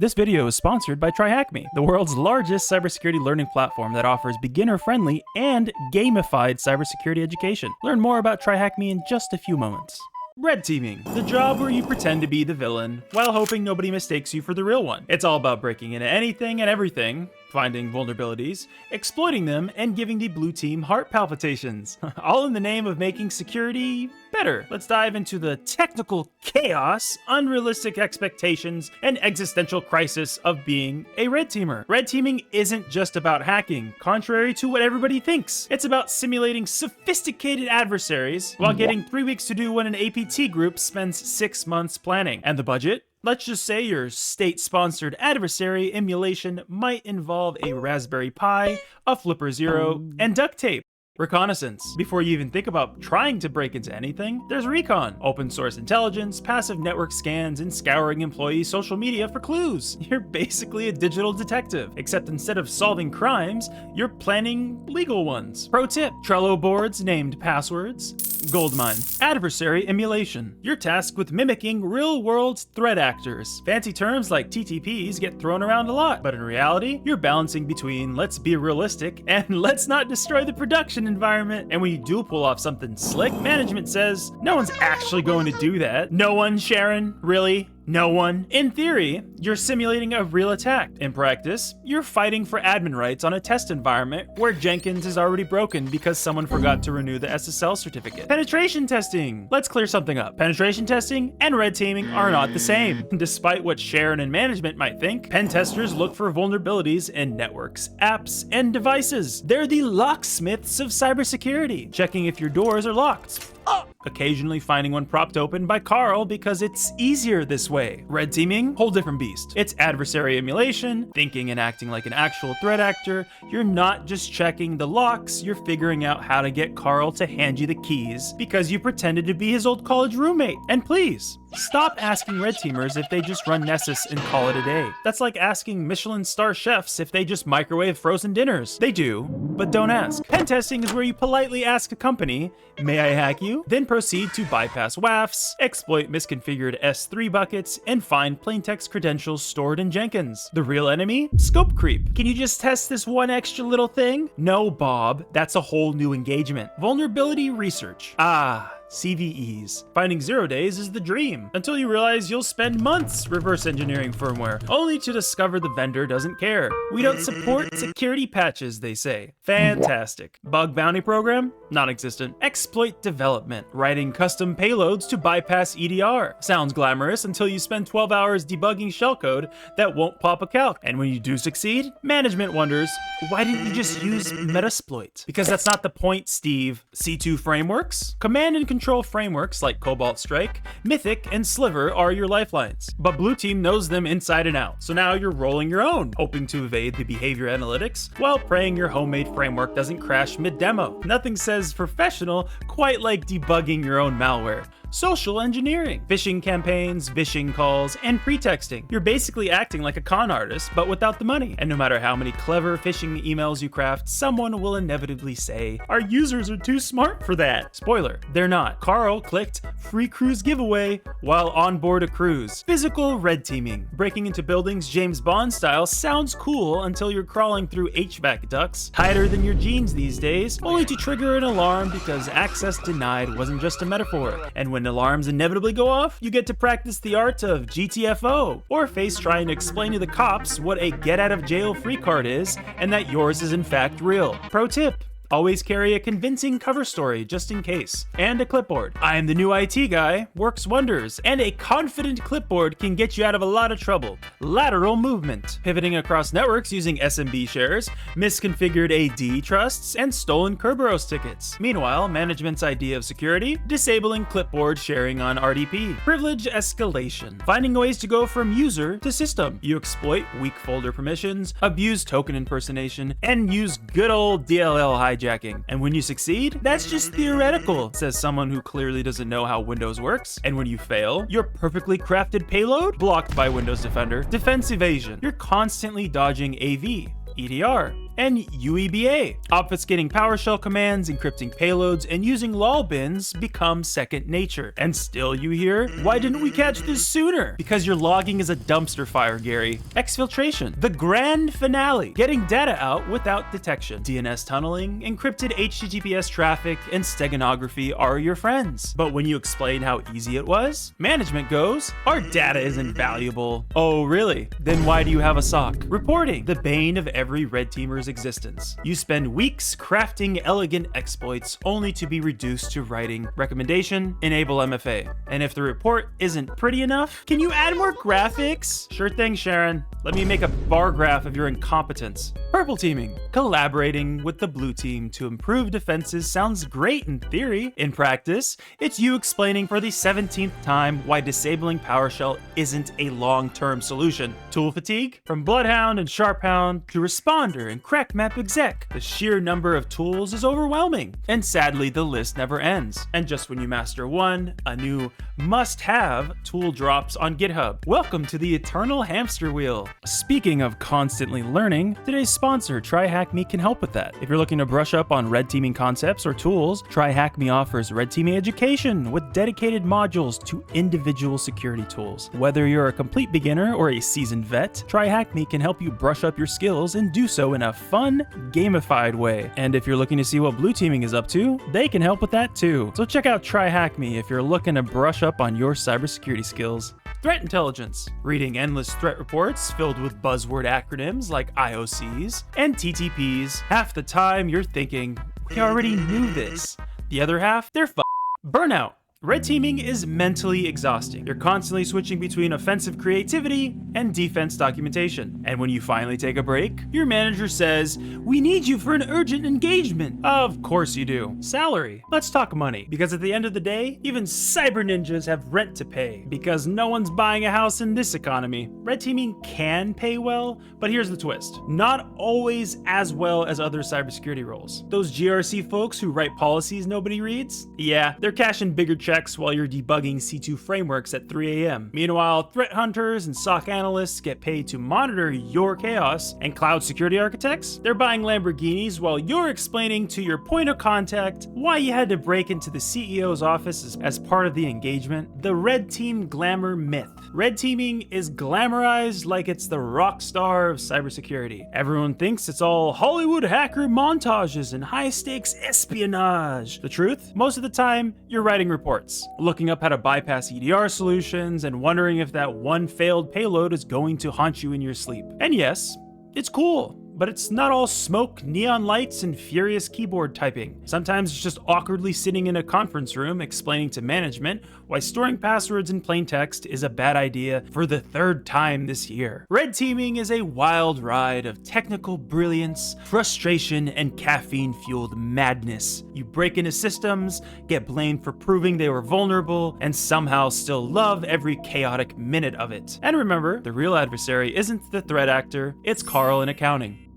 This video is sponsored by tryhackme, the world's largest cybersecurity learning platform that offers beginner-friendly and gamified cybersecurity education. Learn more about tryhackme in just a few moments. Red teaming, the job where you pretend to be the villain while hoping nobody mistakes you for the real one. It's all about breaking into anything and everything, finding vulnerabilities, exploiting them, and giving the blue team heart palpitations. All in the name of making security better. Let's dive into the technical chaos, unrealistic expectations, and existential crisis of being a red teamer. Red teaming isn't just about hacking, contrary to what everybody thinks. It's about simulating sophisticated adversaries while getting 3 weeks to do what an APT group spends 6 months planning. And the budget? Let's just say your state-sponsored adversary emulation might involve a Raspberry Pi, a Flipper Zero, and duct tape. Reconnaissance. Before you even think about trying to break into anything, there's Recon. Open source intelligence, passive network scans, and scouring employee social media for clues. You're basically a digital detective, except instead of solving crimes, you're planning legal ones. Pro tip, Trello boards named passwords. Goldmine. Adversary emulation. You're tasked with mimicking real-world threat actors. Fancy terms like TTPs get thrown around a lot, but in reality, you're balancing between let's be realistic and let's not destroy the production environment. And when you do pull off something slick, management says, no one's actually going to do that. No one, Sharon? Really? No one. In theory, you're simulating a real attack. In practice, you're fighting for admin rights on a test environment where Jenkins is already broken because someone forgot to renew the SSL certificate. Penetration testing. Let's clear something up. Penetration testing and red teaming are not the same. Despite what Sharon and management might think, pen testers look for vulnerabilities in networks, apps, and devices. They're the locksmiths of cybersecurity, checking if your doors are locked. Occasionally finding one propped open by Carl because it's easier this way. Red teaming, whole different beast. It's adversary emulation, thinking and acting like an actual threat actor. You're not just checking the locks, you're figuring out how to get Carl to hand you the keys because you pretended to be his old college roommate. And please, stop asking red teamers if they just run Nessus and call it a day. That's like asking Michelin star chefs if they just microwave frozen dinners. They do, but don't ask. Pen testing is where you politely ask a company, may I hack you? Then proceed to bypass WAFs, exploit misconfigured S3 buckets, and find plaintext credentials stored in Jenkins. The real enemy? Scope creep. Can you just test this one extra little thing? No, Bob, that's a whole new engagement. Vulnerability research. CVEs. Finding 0 days is the dream, until you realize you'll spend months reverse engineering firmware, only to discover the vendor doesn't care. We don't support security patches, they say. Fantastic. Bug bounty program? Non-existent. Exploit development. Writing custom payloads to bypass EDR. Sounds glamorous until you spend 12 hours debugging shellcode that won't pop a calc. And when you do succeed, management wonders, why didn't you just use Metasploit? Because that's not the point, Steve. C2 frameworks? Command and control frameworks like Cobalt Strike, Mythic, and Sliver are your lifelines, but Blue Team knows them inside and out, so now you're rolling your own, hoping to evade the behavior analytics while praying your homemade framework doesn't crash mid-demo. Nothing says professional quite like debugging your own malware. Social engineering, phishing campaigns, vishing calls, and pretexting. You're basically acting like a con artist, but without the money. And no matter how many clever phishing emails you craft, someone will inevitably say, our users are too smart for that. Spoiler, they're not. Carl clicked free cruise giveaway while on board a cruise. Physical red teaming. Breaking into buildings James Bond style sounds cool until you're crawling through HVAC ducts, tighter than your jeans these days, only to trigger an alarm because access denied wasn't just a metaphor. And when alarms inevitably go off, you get to practice the art of GTFO, or face trying to explain to the cops what a get-out-of-jail-free card is, and that yours is in fact real. Pro tip. Always carry a convincing cover story just in case. And a clipboard. I am the new IT guy, works wonders. And a confident clipboard can get you out of a lot of trouble. Lateral movement. Pivoting across networks using SMB shares, misconfigured AD trusts, and stolen Kerberos tickets. Meanwhile, management's idea of security, disabling clipboard sharing on RDP. Privilege escalation. Finding ways to go from user to system. You exploit weak folder permissions, abuse token impersonation, and use good old DLL hijacking. And when you succeed, that's just theoretical, says someone who clearly doesn't know how Windows works. And when you fail, your perfectly crafted payload blocked by Windows Defender. Defense evasion. You're constantly dodging AV, EDR, and UEBA. Obfuscating PowerShell commands, encrypting payloads, and using lol bins become second nature. And still you hear, why didn't we catch this sooner? Because your logging is a dumpster fire, Gary. Exfiltration, the grand finale, getting data out without detection. DNS tunneling, encrypted HTTPS traffic, and steganography are your friends. But when you explain how easy it was, management goes, our data isn't valuable. Oh, really? Then why do you have a SOC? Reporting, the bane of every red teamer's existence. You spend weeks crafting elegant exploits only to be reduced to writing recommendation, enable MFA. And if the report isn't pretty enough, can you add more graphics? Sure thing, Sharon. Let me make a bar graph of your incompetence. Purple teaming. Collaborating with the blue team to improve defenses sounds great in theory. In practice, it's you explaining for the 17th time why disabling PowerShell isn't a long-term solution. Tool fatigue? From Bloodhound and Sharphound to Responder and CrackMap exec, the sheer number of tools is overwhelming. And sadly, the list never ends. And just when you master one, a new must-have tool drops on GitHub. Welcome to the eternal hamster wheel. Speaking of constantly learning, today's sponsor, tryhackme, can help with that. If you're looking to brush up on red teaming concepts or tools, tryhackme offers red teaming education with dedicated modules to individual security tools. Whether you're a complete beginner or a seasoned vet, tryhackme can help you brush up your skills and do so in a fun, gamified way. And if you're looking to see what blue teaming is up to, they can help with that too. So check out tryhackme if you're looking to brush up on your cybersecurity skills. Threat intelligence, reading endless threat reports filled with buzzword acronyms like IOCs and TTPs. Half the time you're thinking, we already knew this. The other half, they're burnout. Red teaming is mentally exhausting. You're constantly switching between offensive creativity and defense documentation. And when you finally take a break, your manager says, we need you for an urgent engagement. Of course you do. Salary. Let's talk money. Because at the end of the day, even cyber ninjas have rent to pay. Because no one's buying a house in this economy. Red teaming can pay well, but here's the twist. Not always as well as other cybersecurity roles. Those GRC folks who write policies nobody reads? Yeah, they're cashing bigger checks while you're debugging C2 frameworks at 3 a.m. Meanwhile, threat hunters and SOC analysts get paid to monitor your chaos, and cloud security architects, they're buying Lamborghinis while you're explaining to your point of contact why you had to break into the CEO's office as part of the engagement. The red team glamour myth. Red teaming is glamorized like it's the rock star of cybersecurity. Everyone thinks it's all Hollywood hacker montages and high-stakes espionage. The truth? Most of the time, you're writing reports, looking up how to bypass EDR solutions, and wondering if that one failed payload is going to haunt you in your sleep. And yes, it's cool. But it's not all smoke, neon lights, and furious keyboard typing. Sometimes it's just awkwardly sitting in a conference room explaining to management why storing passwords in plain text is a bad idea for the third time this year. Red teaming is a wild ride of technical brilliance, frustration, and caffeine-fueled madness. You break into systems, get blamed for proving they were vulnerable, and somehow still love every chaotic minute of it. And remember, the real adversary isn't the threat actor, it's Carl in accounting.